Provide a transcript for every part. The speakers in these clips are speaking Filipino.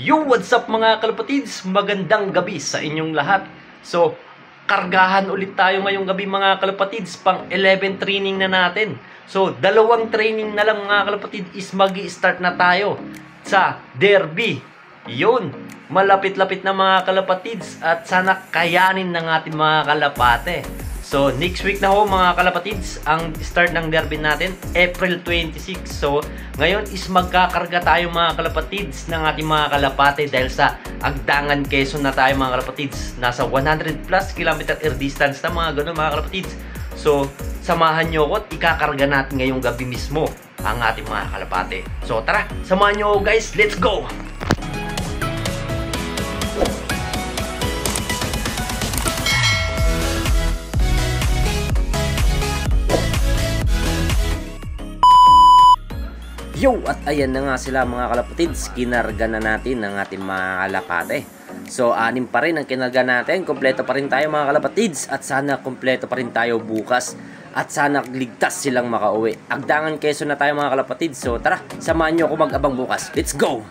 Yo, what's up mga kalapatids? Magandang gabi sa inyong lahat. So, kargahan ulit tayo ngayong gabi mga kalapatids. Pang 11 training na natin. So, dalawang training na lang mga kalapatid is magi-start na tayo sa derby. Yun, malapit-lapit na mga kalapatids at sana kayanin ng ating mga kalapate. So, next week na ho mga kalapatids, ang start ng derby natin, April 26. So, ngayon is magkakarga tayo mga kalapatids ng ating mga kalapate dahil sa Agdangan, Quezon na tayo mga kalapatids. Nasa 100 plus kilometer air distance na mga ganun mga kalapatids. So, samahan nyo ko at ikakarga natin ngayong gabi mismo ang ating mga kalapate. So, tara, samahan nyo guys, let's go! Yo! At ayan na nga sila mga kalapatids, kinarga na natin ang ating mga kalapate. So, 6 pa rin ang kinarga natin, kompleto pa rin tayo mga kalapatids at sana kompleto pa rin tayo bukas at sana ligtas silang makauwi. Agdangan, Quezon na tayo mga kalapatids. So, tara, samahan nyo ako mag-abang bukas. Let's go!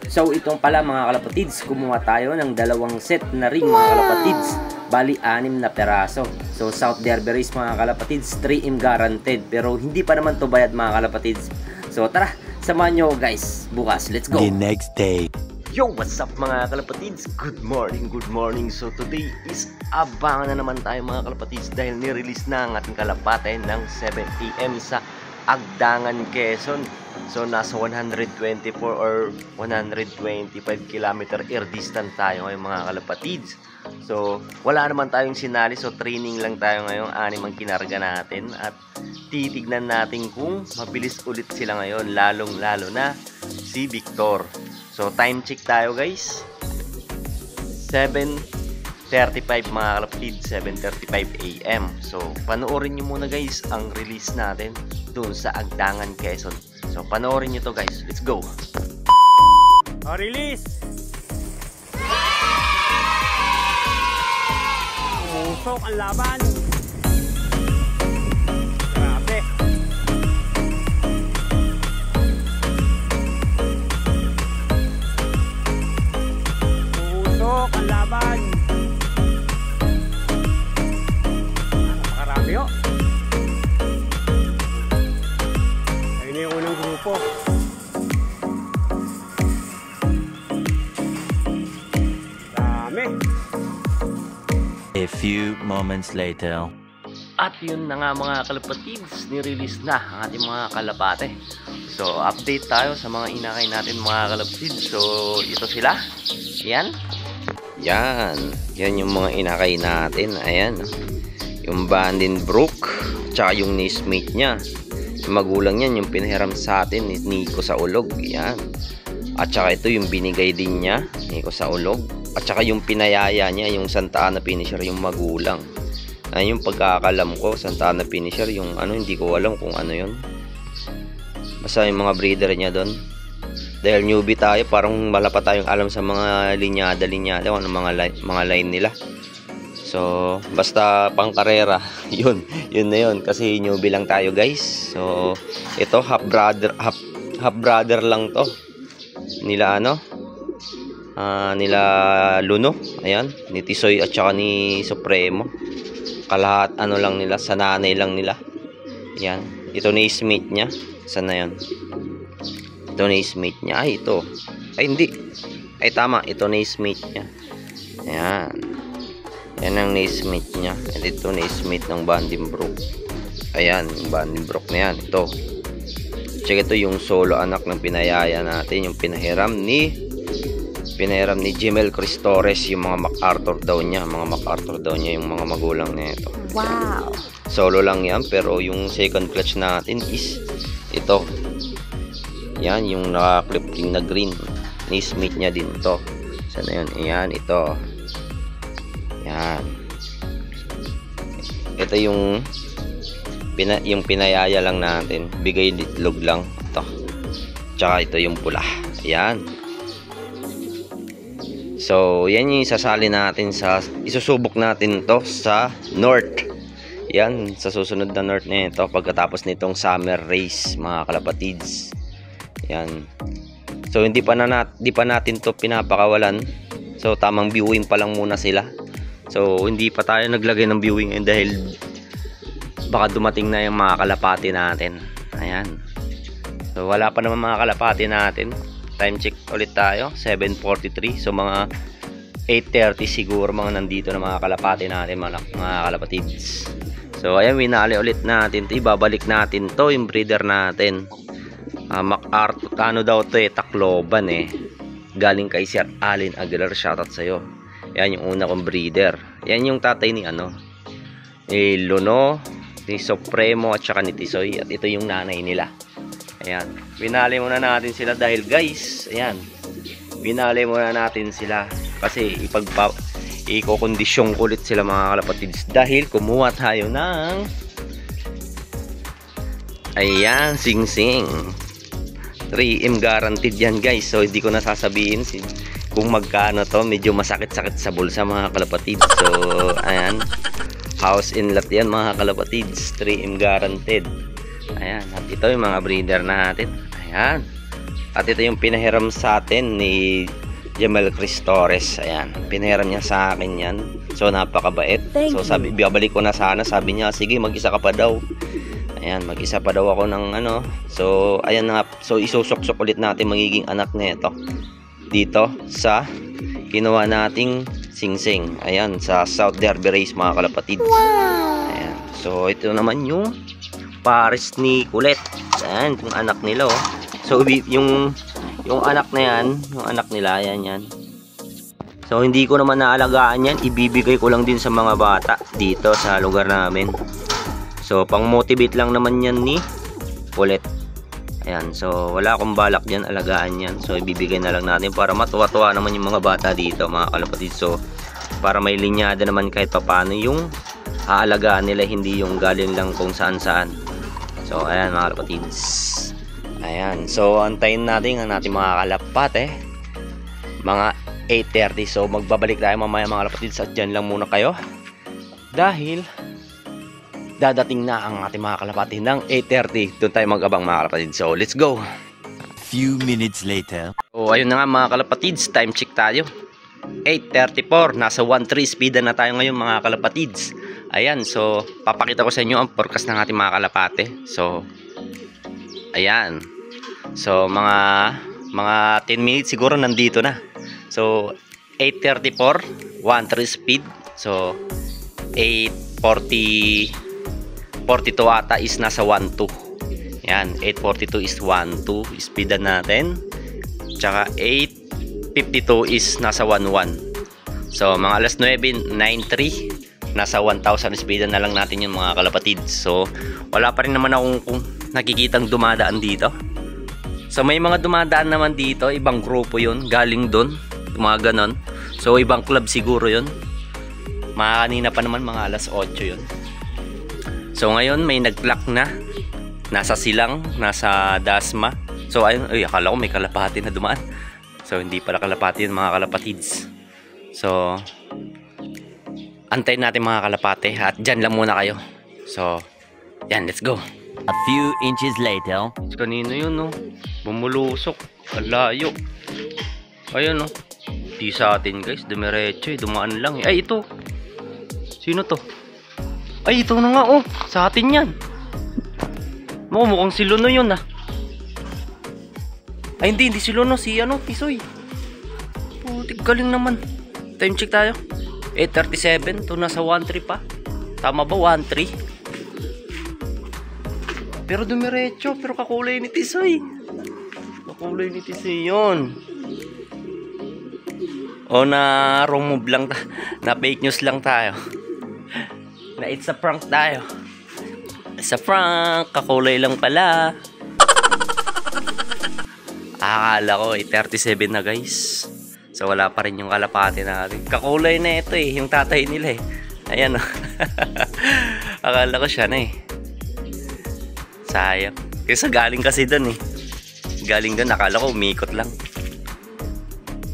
So, itong pala mga kalapatids, kumuha tayo ng 2 set na ring mga kalapatids. Bali, 6 na peraso. So, South Derby Race mga kalapatids, 3M guaranteed. Pero hindi pa naman to bayad mga kalapatids. So, tara, samahan nyo guys. Bukas, let's go! The next day. Yo, what's up mga kalapatids? Good morning, good morning. So, today is abangan na naman tayo mga kalapatids dahil nirelease na ang ating kalapate ng 7 AM sa Agdangan, Quezon. So, nasa 124 or 125 kilometer air distance tayo ngayon mga kalapatids. So, wala naman tayong sinali. So, training lang tayo ngayon. 6 ang kinarga natin. At titignan natin kung mabilis ulit sila ngayon. Lalong-lalo na si Victor. So, time check tayo guys. 7:35 mga kalapatids. 7:35 AM. So, panoorin nyo muna guys ang release natin doon sa Agdangan, Quezon. So, panoorin nyo to guys. Let's go! Release! Umusok ang laban. Grabe. Umusok ang laban. Napakarami ho. Ayun na yung unang grupo. Dami. A few moments later. At yun na nga mga kalapatids, nirelease na ang ating mga kalapate. So, update tayo sa mga inakay natin mga kalapatids. So, ito sila. Yan. Yan yung mga inakay natin. Ayan. Yung Vandenbroek, tsaka yung Nismate niya. Yung magulang yan, yung pinahiram sa atin ni Nico sa Ulog. Yan. At tsaka ito yung binigay din niya, Nico sa Ulog. At saka yung pinayaya niya, yung Santa Ana Finisher, yung magulang. Ayun yung pagkakalam ko, Santa Ana Finisher, yung ano, hindi ko alam kung ano yun. Basta yung mga breeder niya doon. Dahil newbie tayo, parang wala pa tayong alam sa mga linyada, kung ano mga line nila. So, basta pang karera, yun na yun. Kasi newbie lang tayo guys. So, ito, half brother lang to. Nila nila Luno, ayan, ni Tisoy at saka ni Supremo. Kalahat lang nila, sa nanay lang nila. Ayan, ito na Smith niya. Saan na yan? Ito na Smith niya. Ay, ito. Ay, hindi. Ay, tama. Ito na Smith niya. Ayan. Yan ang Smith niya. At ito na Smith ng Vandenbroek. Ayan, yung Vandenbroek na yan. Ito. Check, ito yung solo anak ng pinayaya natin. Yung pinahiram ni Jimel Cristores, yung mga MacArthur daw niya. Yung mga magulang na ito. Wow! Solo lang yan, pero yung second clutch natin is ito. Yan, yung naka-clip ring na green. Ni Smith niya din to. Sana yun? Ayan, ito. Yan. Ito yung pinayaya lang natin. Bigay ditlog lang. Ito. Tsaka ito yung pula. Ayan. So, yan yung isasali natin isusubok natin to sa North. Yan, sa susunod na North na ito pagkatapos nitong summer race mga kalapatids. Yan. So di pa natin to pinapakawalan. So tamang viewing pa lang muna sila. So hindi pa tayo naglagay ng viewing dahil baka dumating na yung mga kalapati natin. Ayan. So wala pa naman mga kalapati natin. Time check ulit tayo, 7:43. So mga 8:30 siguro mga nandito na mga kalapati natin, mga kalapatids. So ayan, winali ulit natin to. Ibabalik natin to yung breeder natin. MacArthur, ano daw to Tacloban galing kay Sir Allen Aguilar. Shoutout sa'yo. Yan yung una kong breeder. Yan yung tatay ni ni Luno, ni Supremo at saka ni Tisoy. At ito yung nanay nila. Ayan, winali muna natin sila dahil guys, ayan, winali muna natin sila kasi ikokondisyon ulit sila mga kalapatids dahil kumuha tayo ng ayan, sing-sing 3M guaranteed yan guys. So hindi ko nasasabihin kung magkano to, medyo masakit-sakit sa bulsa mga kalapatids. So ayan, house in lot yan mga kalapatids, 3M guaranteed. Ayan, at ito yung mga breeder natin. Ayan, at ito yung pinahiram sa atin ni Jamel Cristores. Ayan, pinahiram niya sa akin yan. So napakabait. So sabi, bibalik ko na sana. Sabi niya, sige mag-isa ka pa daw. Ayan, mag-isa pa daw ako ng So ayan na. So isusok-sok ulit natin magiging anak nito dito sa kinuha nating sing-sing. Ayan, sa South Derby Race mga kalapatids. Ayan, so ito naman yung pares ni Colette. Ayan, yung anak nila So yung anak na yan, yung anak nila, yan. So hindi ko naman naalagaan yan, ibibigay ko lang din sa mga bata dito sa lugar namin. So pang motivate lang naman yan ni Colette. Ayan, so wala akong balak dyan alagaan yan. So ibibigay na lang natin para matuwa-tuwa naman yung mga bata dito mga kalapatid. So para may linyada naman kahit paano yung aalagaan nila, hindi yung galing lang kung saan-saan. So ayan mga kalapatids. Ayan, so antayin natin ang natin mga kalapat mga 8:30. So magbabalik tayo mamaya mga kalapatids at dyan lang muna kayo dahil dadating na ang ating mga kalapati ng 8:30. Doon tayo mag-abang mga kalapatids. So let's go. Few minutes later. So ayun na nga mga kalapatids, time check tayo, 8:34. Nasa 1.3 speed na tayo ngayon mga kalapatids. Ayan, so papakita ko sa inyo ang forecast ng ating mga kalapate. So ayan, so mga 10 minutes siguro nandito na. So 8:34, 1.3 speed. So 8:42 ata is nasa 1.2. Yan, 8:42 is 1.2 speedan natin. Tsaka 8:52 is nasa 1.1. So mga alas 9:93 nasa 1,000 speedan na lang natin yung mga kalapatids. So wala pa rin naman akong nakikitang dumadaan dito. So may mga dumadaan naman dito, ibang grupo yun, galing doon, mga ganon. So ibang club siguro yun. Mga kanina pa naman, mga alas 8 yun. So ngayon may nag-clock na, nasa Silang, nasa Dasma. So ayun, akala ko may kalapati na dumaan. So hindi pala kalapati yun mga kalapatids. So antayin natin mga kalapate at dyan lang muna kayo. So yan, let's go. A few inches later. Kanino yun bumulusok, alayo. Ayun di sa atin guys, dumiretso dumaan lang ay ito, sino to? Ay ito na nga sa atin yan. Mukhang si Luno yun ay hindi si Luno, si Tisoy. Putik, galing naman. Time check tayo, 8:37. to nasa 1.3 pa. Tama ba 1.3? Pero dumiretso, pero kakulay ni Tisoy. Kakulay ni Tisoy yun. O na wrong move lang, na fake news lang tayo. Na it's a prank tayo. It's a prank, kakulay lang pala. Akala ko 37 na guys. So wala pa rin yung kalapati natin. Kakulay na ito yung tatay nila Ayan Akala ko siya na sayang. Kasi galing kasi doon galing doon, akala ko umikot lang.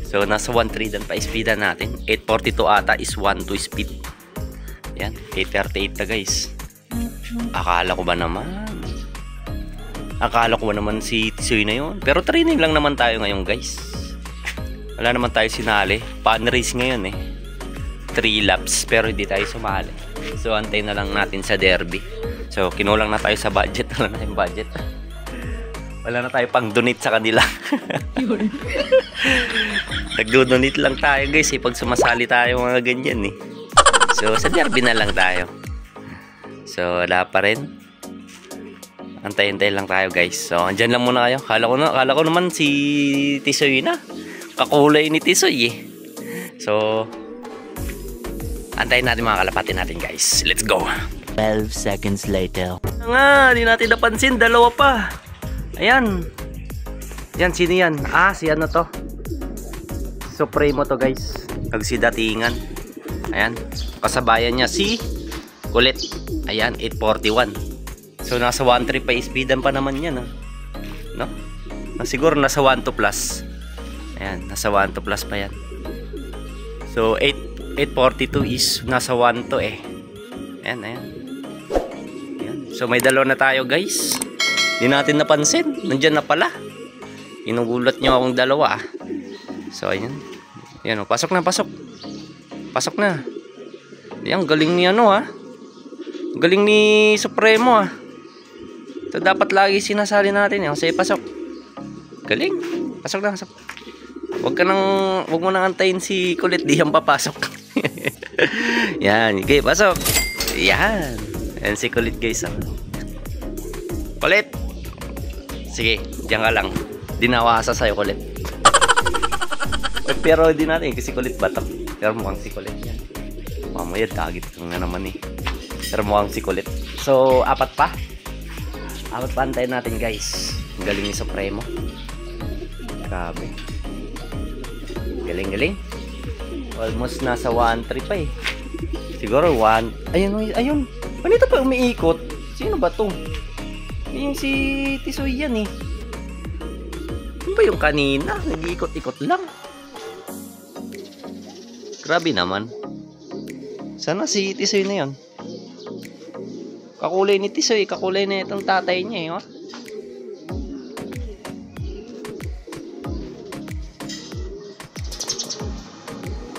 So nasa 1.3 dan pa speedan natin. 8:42 ata is 1.2 speed. Yan, 8:38 na guys. Akala ko ba naman Akala ko naman si Tisoy na yun. Pero training lang naman tayo ngayon guys. Wala naman tayo sinali. Pan race ngayon eh. 3 laps pero hindi tayo sumali. So antay na lang natin sa derby. So kinulang na tayo sa budget. Wala na tayong budget. Wala na tayo pang donate sa kanila. Nagdo-donate lang tayo guys eh. Pag sumasali tayo mga ganyan eh. So sa derby na lang tayo. So wala pa rin. Antay-antay lang tayo guys. So andyan lang muna kayo. Kala ko naman si Tisoy na. Kakulay ni Tisoy eh. So antayin natin mga kalapati natin guys. Let's go. 12 seconds later. Nga, di natin napansin. Dalawa pa. Ayan. Yan, sino yan? Ah, si ano to? Supremo to guys. Nagsidatingan. Ayan. Kasabayan niya si Kulit. Ayan, 841. So nasa 1.3 pa, speedan pa naman yan, no? Siguro nasa 1.2 plus. Ayan, nasa 1.2 plus pa yan. So 8.42 is nasa 1.2 eh. Ayan, ayan. So may dalawa na tayo guys. Hindi natin napansin. Nandyan na pala. Inugulat nyo akong dalawa ah. So ayan. Ayan, pasok na, pasok. Pasok na. Ayan, galing ni ano ah. Galing ni Supremo ah. Ito dapat lagi sinasali natin eh. Sige, pasok. Galing. Pasok na, pasok. Huwag mo nang antayin si Kulit. Di yan papasok. Yan. Okay, pasok. Yan. Yan si Kulit guys. Kulit. Sige, diyan ka lang. Dinawasa sa'yo Kulit. Pero hindi natin kasi Kulit batak. Pero mukhang si Kulit yan. Mamaya tagit kang na naman eh. Pero mukhang si Kulit. So, apat pa. Apat pa antayin natin guys. Ang galing ni Supremo. Grabe. Galing, galing. Almost nasa 1.3 pa eh. Siguro 1. Ayun, ayun. Panito pa umiikot. Sino ba to? Yung si Tisoy yan eh. Ano ba yung kanina? Nag-iikot-ikot lang. Grabe naman. Sana si Tisoy na yun. Kakulay ni Tisoy. Kakulay na itong tatay niya eh. Oh.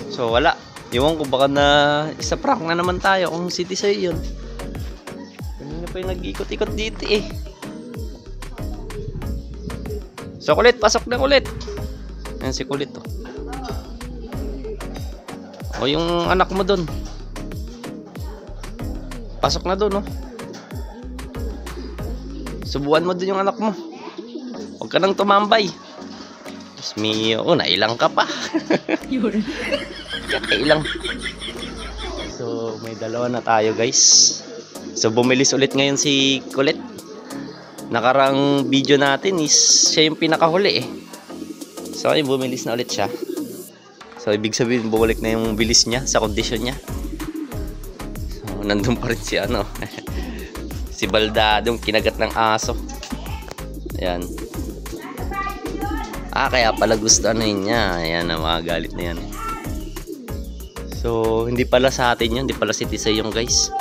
So wala. Iwan ko baka na isa prank na naman tayo kung si Tisoy yun. Kanina pa yung nag-ikot-ikot dito eh. So Kulit, pasok na Kulit. Ayan si Kulit oh. O yung anak mo dun. Pasok na dun oh. Subuan mo dun yung anak mo. Huwag ka nang tumambay. Diyos mio, oh, nailang ka pa. Nailang. So may dalawa na tayo guys. So bumilis ulit ngayon si Kulit. Nakarang video natin is siya yung pinakahuli eh. So ayun, bumilis na ulit siya. So ibig sabihin bumalik na yung bilis niya sa kondisyon niya. So nandun pa rin si ano si Baldadong kinagat ng aso. Ayan. Ah, kaya pala gusto ano yun niya. Ayan, mga galit na yan. So hindi pala sa atin yun. Hindi pala si Tisoy yung guys.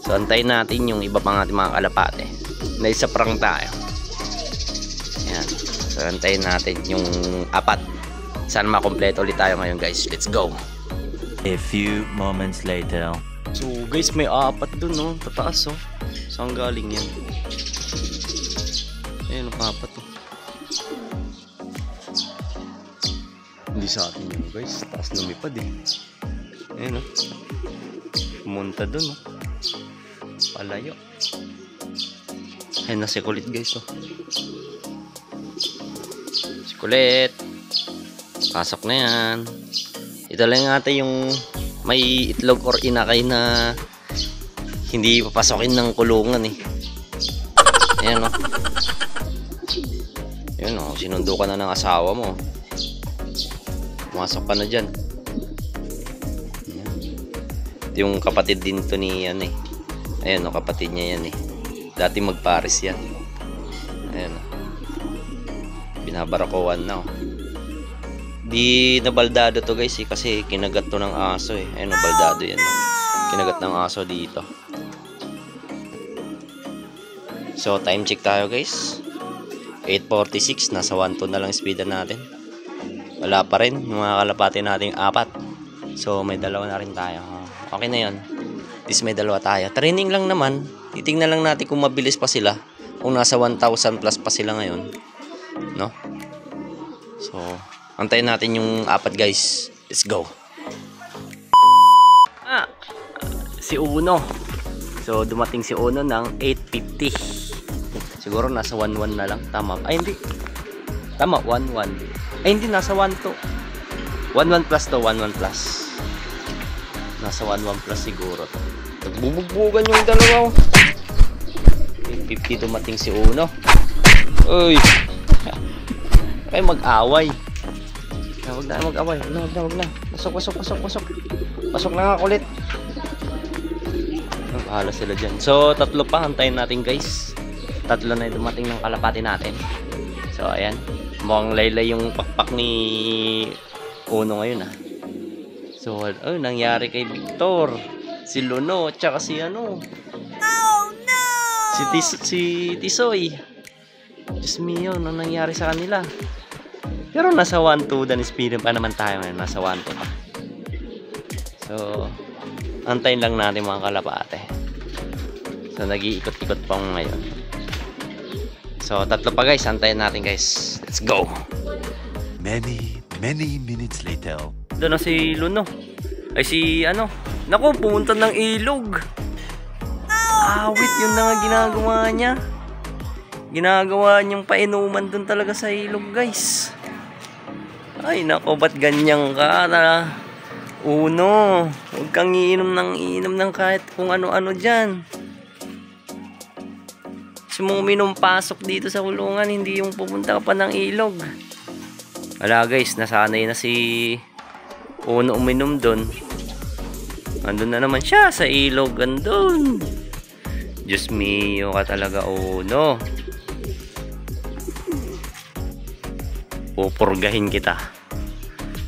So antayin natin yung iba pang ating mga kalapate na isa prank tayo. Ayan. So antayin natin yung apat. Sana makompleto ulit tayo ngayon guys. Let's go. A few moments later. So guys, may apat dun no. Tataas oh. Saan galing yan? Ayan, apat oh. Hindi sa atin yun guys. Taas lumipad eh. Ayan oh. Pumunta dun oh. Palayo. Ayan na si Kulit guys oh. Si Kulit. Pasok na yan. Ito lang natin yung may itlog or inakay na hindi papasokin ng kulungan eh. Ayan oh. Ayan oh. Sinundo ka na ng asawa mo. Pumasok ka na dyan. Ayan. Ito yung kapatid din to ni yan eh. Ayan oh, kapatid niya yan eh. Dati magpares yan. Ayan oh. Binabarakuan na oh. Di nabaldado to guys eh, kasi kinagat to ng aso eh. Ayan oh, baldado yan oh. Kinagat ng aso dito. So, time check tayo guys. 8:46. Nasa 1.2 na lang speedan natin. Wala pa rin yung mga kalapati nating 4. So, may dalawa na rin tayo. Okay na yun. At least may dalawa tayo. Training lang naman. Titingnan lang natin kung mabilis pa sila. Kung nasa 1,000 plus pa sila ngayon. No? So, antayin natin yung 4 guys. Let's go. Si Uno. So, dumating si Uno ng 8:50. Siguro nasa 1.1 na lang. Tama. Ay, hindi. Tama, 1.1. Ay, hindi. Nasa 1.2. 1.1 plus to. 1.1 plus. Nasa 1.1 plus siguro to. Nagbubugbugan yung dalawa. 8:50 dumating si Uno. Uy. Kaya mag-away. Huwag na mag-away. Huwag na. Pasok. Pasok na nga kulit. Bahala sila dyan. So, 3 pa. Antayin natin guys. 3 na yung dumating ng kalapati natin. So, ayan. Mukhang laylay yung pakpak ni Uno ngayon ah. So, nangyari kay Victor. Si Luno. Tsaka si ano. Oh no! Si Tisoy. Diyos mio, anong nangyari sa kanila? Pero nasa 1.2 dan speed pa naman tayo ngayon. Nasa 1.2 pa. So, antayin lang natin mga kalapate. So, nag-iikot-ikot pa ngayon. So, 3 pa guys. Antayin natin guys. Let's go! Many minutes later. Doon na si Luno. Ay si ano. Naku, pumunta ng ilog. Awit yun na nga ginagawa niya. Ginagawa niyang painuman doon talaga sa ilog guys. Ay nako, ba't ganyan ka na Uno? Huwag kang iinom ng kahit kung ano-ano dyan. Gusto mong pasok dito sa kulungan, hindi yung pupunta ka pa ng ilog. Wala guys, nasanay na si Uno uminom doon. Andun na naman siya sa ilog. Andun. Diyos mio ka talaga Uno. Pupurgahin kita.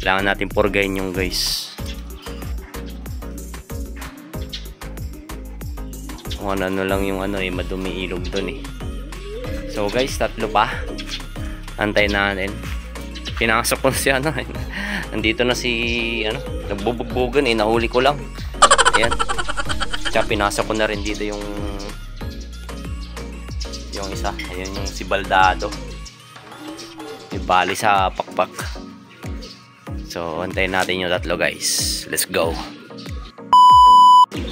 Kailangan natin purgahin yung guys. Kung ano lang yung madumi ilog dun eh. So guys, 3 pa. Antayin natin. Pinasok ko si andito na si nagbubugbugan eh, nahuli ko lang. Ayan. Tsaka pinasok ko na rin dito yung isa. Ayan yung si Baldado. Ibali sa pakpak. So, antayin natin yung 3 guys. Let's go.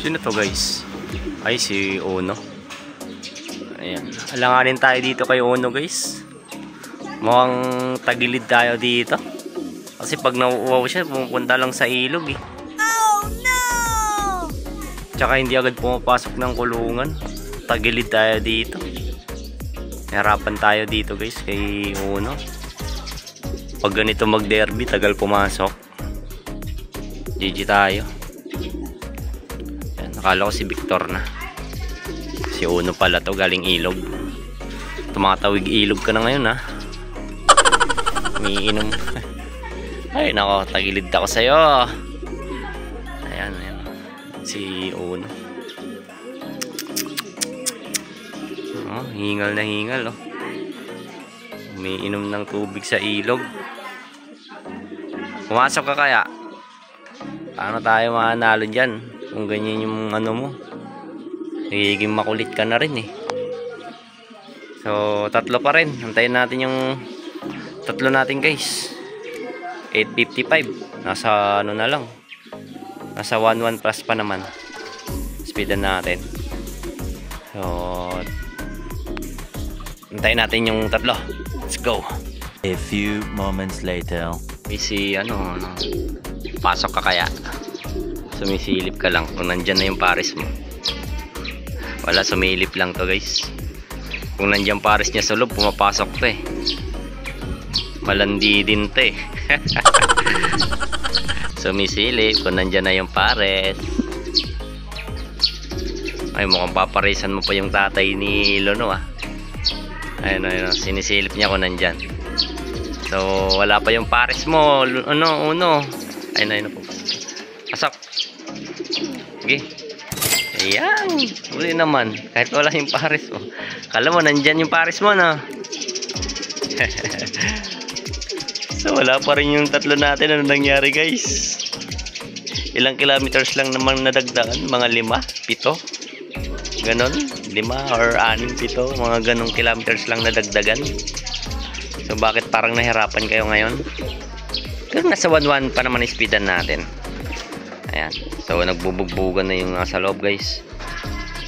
Sino to guys? Ay, si Uno. Ayan. Alanganin tayo dito kay Uno guys. Mukhang tagilid tayo dito. Kasi pag nauuwaw siya, pumupunta lang sa ilog eh. Oh no! Tsaka hindi agad pumapasok ng kulungan. Tagilid tayo dito. Harapan tayo dito guys kay Uno. Pag ganito mag-derby, tagal pumasok. GG tayo. Yan, nakala ko si Victor na. Si Uno pala to, galing ilog. Tumatawig ilog ka na ngayon ha. Umiinom. Ay nako, tagilid ako sa'yo. Ayan. Si Uno. Oh, hingal na hingal oh. Umiinom ng tubig sa ilog. Pumasok ka kaya? Paano tayo manalo dyan? Kung ganyan yung mo. Nagiging makulit ka na rin eh. So 3 pa rin. Antayin natin yung 3 natin guys. 8:55. Nasa na lang. Nasa 1.1 plus pa naman. Speedan natin. So antayin natin yung 3. Let's go. A few moments later. Si pasok ka kaya? Sumisilip ka lang kung nandyan na yung pares mo. Wala, sumilip lang to guys. Kung nandyan pares niya sa loob, pumapasok to eh. Malandi din to eh. Sumisilip kung nandyan na yung pares. Ay, mukhang paparesan mo pa yung tatay ni Luno ah. Ayun, sinisilip niya kung nandyan. So, wala pa yung pares mo. Uno. Ayun po. Pasok. Okay. Ayan. Uli naman. Kahit wala yung pares mo. Kala mo, nandyan yung pares mo, no? So, wala pa rin yung tatlo natin. Ano nangyari, guys? Ilang kilometers lang naman nadagdagan? Mga 5, 7? Ganon? 5 or 6, 7? Mga ganong kilometers lang nadagdagan. So, bakit parang nahirapan kayo ngayon? Pero nasa 1-1 pa naman speedan natin. Ayan. So, nagbubugbugan na yung nasa loob, guys.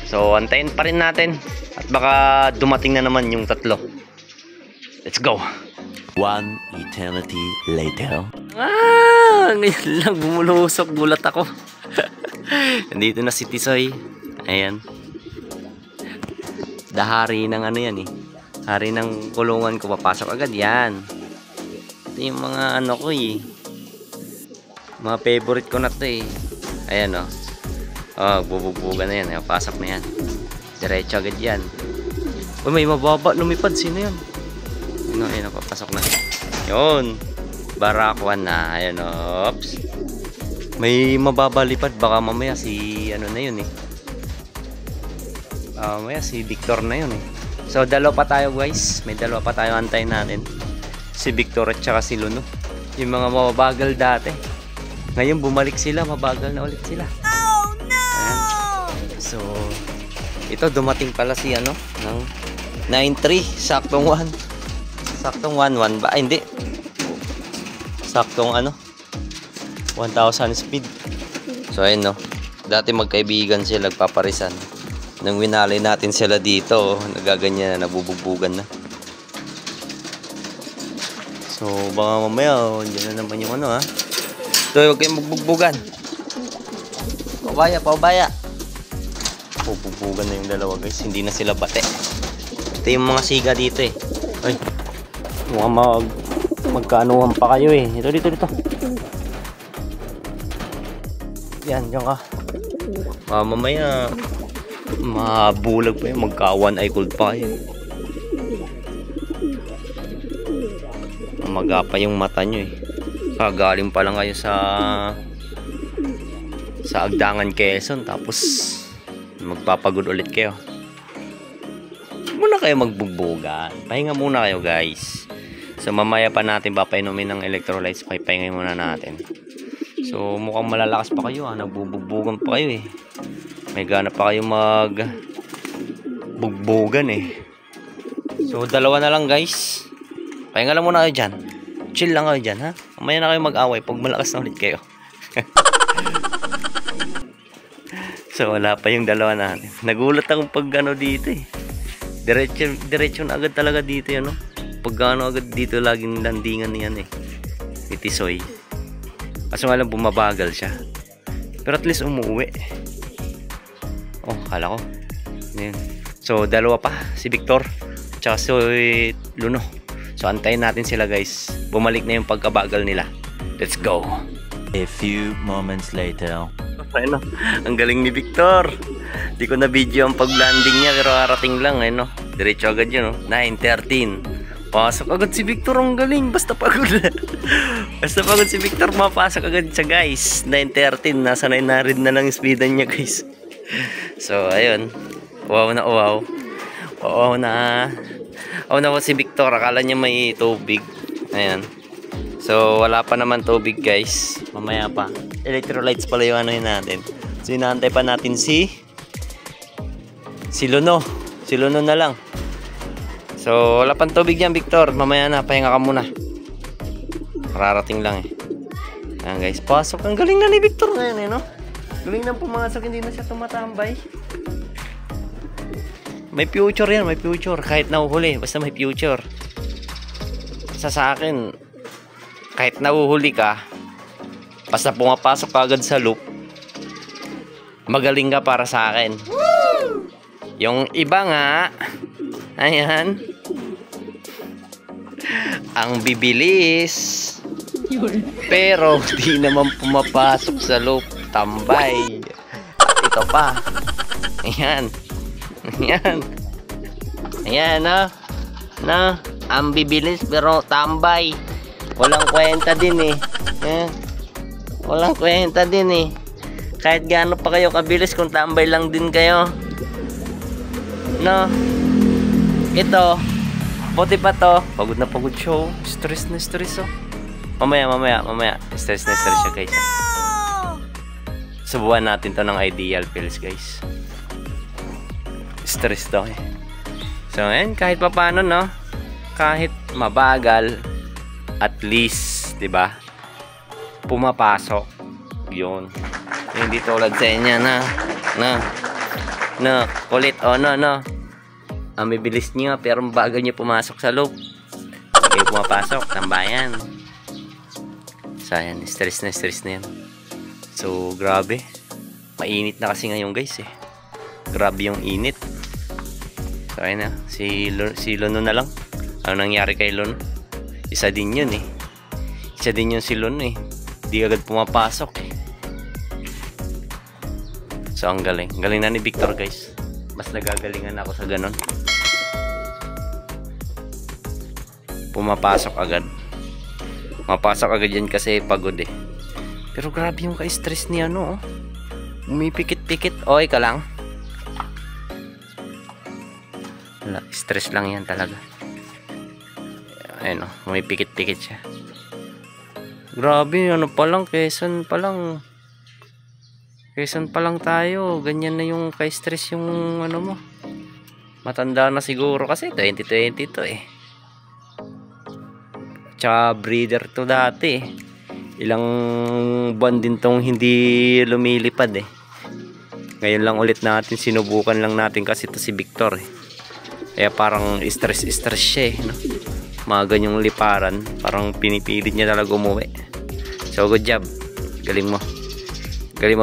So, antayin pa rin natin. At baka dumating na naman yung tatlo. Let's go! 1 eternity later. Ngayon lang bumulusok. Gulat ako. Nandito na si Tisoy. Ayan. Dahari ng ano yan eh. Hari ng kulungan ko. Papasok agad yan. Ito yung mga ano ko eh. Mga favorite ko na to eh. Ayan o. Oh, bubugbugan na yan. Pasok na yan. Diretso agad yan. Uy, may mababa. Lumipad. Sino yun? Ayun o. Papasok na. Yun. Barakwan na. Ayan o. Oops. May mababa lipad. Baka mamaya si ano na yun eh. Mamaya si Victor na yun eh. So, dalawa pa tayo guys. May dalawa pa tayo antayin natin. Si Victor at saka si Luno. Yung mga mababagal dati. Ngayon bumalik sila. Mabagal na ulit sila. Oh no! Ayan. So, ito dumating pala si ano ng 9-3. Saktong 1. Saktong 1-1 ba? Ay, hindi. Saktong ano 1,000 speed. So, ayun no. Dati magkaibigan sila. Nagpaparisan. Nang winalay natin sila dito, nagaganyan na, nabubugbugan na. So, baka mamaya, dyan na naman yung ano ha. So, huwag kayong magbugbugan. Paubaya, paubaya. Bubugbugan na yung dalawa guys, hindi na sila bate. Ito yung mga siga dito eh. Ay, mukhang magkaanuhan pa kayo eh. Dito. Yan, dyan ka. Mamaya, mabulag pa yun, magka-one eye cold pa kayo. Magapa yung mata nyo eh. Kagaling pa lang kayo sa Agdangan, Quezon, tapos magpapagod ulit kayo. Muna kayo magbugbugan. Pahinga muna kayo guys. So mamaya pa natin papainumin ng electrolytes. Pahinga muna natin. So mukhang malalakas pa kayo ha. Nagbubugbugan pa kayo eh. May gana pa kayo magbugbugan eh. So dalawa na lang guys. Pahinga lang muna kayo dyan. Chill lang kayo dyan ha. Mamaya na kayo mag-away pag malakas na ulit kayo. So wala pa yung dalawa natin. Nagulat akong pag ano dito eh. Diretso na agad talaga dito yan no. Pag ano agad dito laging landingan niyan eh. Ni Tisoy. Kaso nga lang bumabagal siya. Pero at least umuwi. Oh, kala ko. Ayan. So, dalawa pa. Si Victor. Tsaka si Luno. So, antayin natin sila guys. Bumalik na yung pagkabagal nila. Let's go. A few moments later. Ano? Ang galing ni Victor. Di ko na video ang pag-landing niya. Pero arating lang. Ano? Diretso agad yun. No? 9:13. Pasok agad si Victor. Ang galing. Basta pagod. Basta pagod si Victor. Mapasok agad siya guys. 9:13. Nasa 9 na rin na lang speedan niya guys. So, ayun. Wow na wow. Wow na. Wow na si Victor. Akala niya may tubig. Ayan. So, wala pa naman tubig guys. Mamaya pa. Electrolytes pala yung ano yun natin. So, inaantay pa natin si Luno. Si Luno na lang. So, wala pang tubig yan Victor. Mamaya na. Pahinga ka muna. Kararating lang eh. Ayan guys. Pasok. Ang galing na ni Victor ngayon eh no. Galing nang pumasok, hindi na siya tumatambay. May future yan, may future. Kahit nahuhuli, basta may future. Sa akin, kahit nahuhuli ka, basta pumapasok ka agad sa loop, magaling ka para sa akin. Yung iba nga, ayan, ang bibilis, pero di naman pumapasok sa loop. Tambay. At ito pa. Ayan. Ayan. Ayan, no? No? Ang bibilis pero tambay. Walang kwenta din eh. Walang kwenta din eh. Kahit gaano pa kayo kabilis kung tambay lang din kayo. No? Ito, buti pa to. Pagod na pagod siya, oh. Stress na stress, oh. Mamaya. Stress na stress siya, guys. Subukan natin to ng ideal pills, guys. Stress to, eh. So, ayan, kahit pa paano, no? Kahit mabagal, at least, diba? Pumapasok. Yun. Hindi tulad sa inyo, na, kulit, oh, no. Ang bibilis niyo, pero bago niyo pumasok sa loob. Kayo pumapasok, tambayan. So, ayan, stress na yan. So, grabe. Mainit na kasi ngayon, guys, eh. Grabe yung init. So, ayan na. Si Lono na lang. Ano nangyari kay Lono? Isa din yun, eh. Isa din yun si Lono, eh. Di agad pumapasok, eh. So, ang galing. Galing na ni Victor, guys. Mas nagagalingan ako sa ganon. Pumapasok agad. Mapasok agad yan kasi pagod, eh. Pero grabe yung ka-stress niya, no? Umipikit-pikit. Okay ka lang? Wala, stress lang yan talaga. Ayun, oh. Umipikit-pikit siya. Grabe, ano pa lang, Quezon pa lang tayo. Ganyan na yung ka-stress yung ano mo. Matanda na siguro kasi 2020 to, eh. Tsaka breeder to dati, eh. Ilang buwan din tong hindi lumilipad, eh. Ngayon lang ulit natin sinubukan lang natin kasi to si Victor, eh. Kaya parang stress siya, eh, no? Mga ganyang liparan, parang pinipilit niya talaga umuwi. So good job, galing mo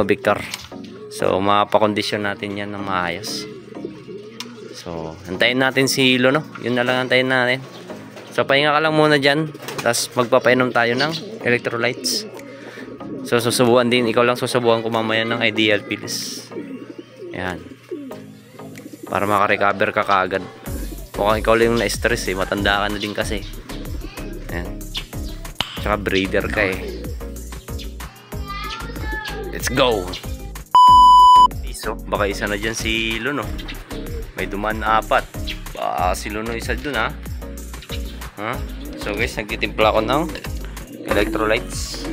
Victor. So mapakondisyon natin yan ng maayos. So antayin natin si Hilo, no? Yun na lang antayin natin. So pahinga ka lang muna dyan, tapos magpapainom tayo ng electrolytes. So susubukan din, ikaw lang susubukan ko mamaya ng ideal pills. Yan, para makarecover ka kaagad. Mukhang ikaw lang yung na-stress, eh. Matanda ka na din kasi. Yan. Tsaka breeder ka, eh. Let's go! So baka isa na dyan si Lono. May dumaan 4. Baka si Lono isa dun, ha? So guys, nagtitimpla ako ng electrolytes.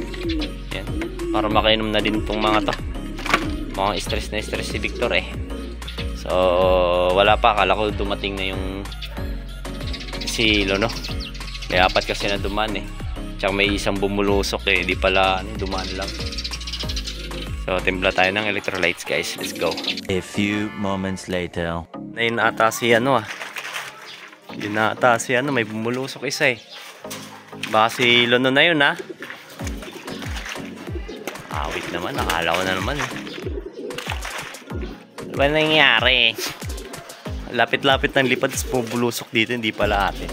Yan. Para makainom na din itong mga to. Mukhang stress na stress si Victor, eh. So wala pa, akala ko dumating na yung si Lono. May 4 kasi na dumaan, eh. Tsaka may isang bumulusok, eh. Di pala dumaan lang. So timpla tayo ng electrolytes, guys. Let's go. A few moments later. Ayun ata si ano, yun na ata si ano, may bumulusok isa, eh. Baka si Lono na yun, ha. Wait naman, nakala ko na naman, eh. Ano ba nangyari? Lapit-lapit ng lipad, tapos pubulusok dito, hindi pala ate.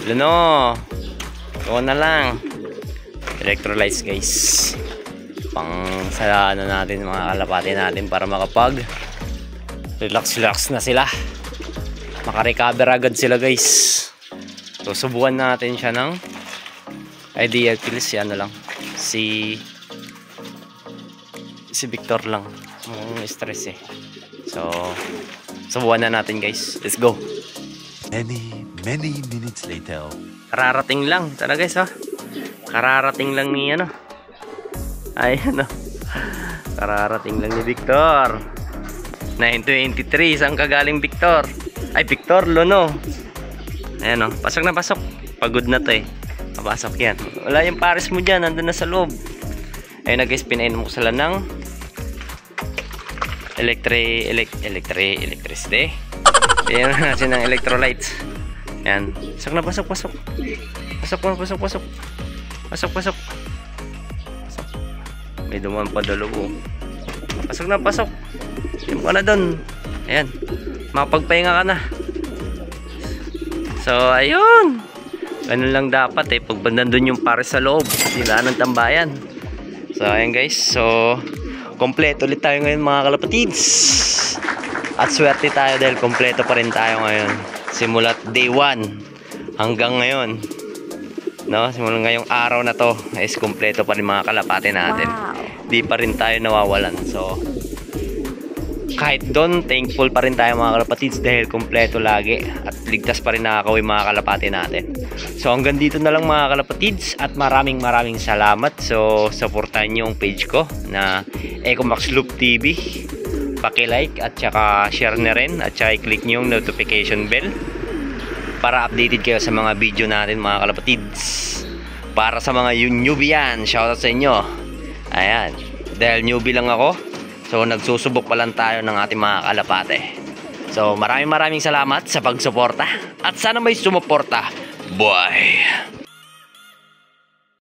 Lono, ikaw na lang. Electrolytes, guys. Pang sa ano natin, mga kalapati natin, para makapag relax na sila. Makarecover agad sila, guys. So subukan natin siya ng ideal pills. Ano lang, si Victor lang yung stress, eh. So subukan na natin, guys. Let's go. Many minutes later. Kararating lang talaga, guys, ha. Kararating lang ni ano. Ay, ano. Kararating lang ni Victor. 9:23, saan kagaling Victor? Ay, Victor, Lono. Ayan, oh. Pasok na pasok. Pagod na to, eh. Papasok yan. Wala yung pares mo dyan, nandun na sa loob. Ayun na, guys, pinainom ko sila ng electricity. Ayan na natin ng electrolytes. Ayan. Pasok na, pasok. Pasok. May dumaan pa dalo, oh. Pasok na, pasok. Yung ka na dun. Ayan. Makapagpahinga ka na. So, ayun. Ganun lang dapat, eh. Pag nandun yung pares sa loob, sila ng tambayan. So, ayan, guys. So, kompleto ulit tayo ngayon, mga kalapatids. At swerte tayo dahil kompleto pa rin tayo ngayon. Simulat day 1 hanggang ngayon. No, simula ngayong araw na to is kumpleto pa rin mga kalapate natin. Di pa rin tayo nawawalan. So, kahit doon, thankful pa rin tayo mga kalapatids dahil kumpleto lagi at ligtas pa rin nakakauwi mga kalapate natin. So hanggang dito na lang mga kalapatids at maraming salamat. So supportahan nyo yung page ko na Ecomax Loop TV. Paki-like at saka share na rin at saka i-click nyo yung notification bell para updated kayo sa mga video natin mga kalapatids. Para sa mga newbie yan, shoutout sa inyo. Ayan, dahil newbie lang ako, so nagsusubok pa lang tayo ng ating mga kalapate. So maraming salamat sa pagsuporta at sana may sumuporta. Bye!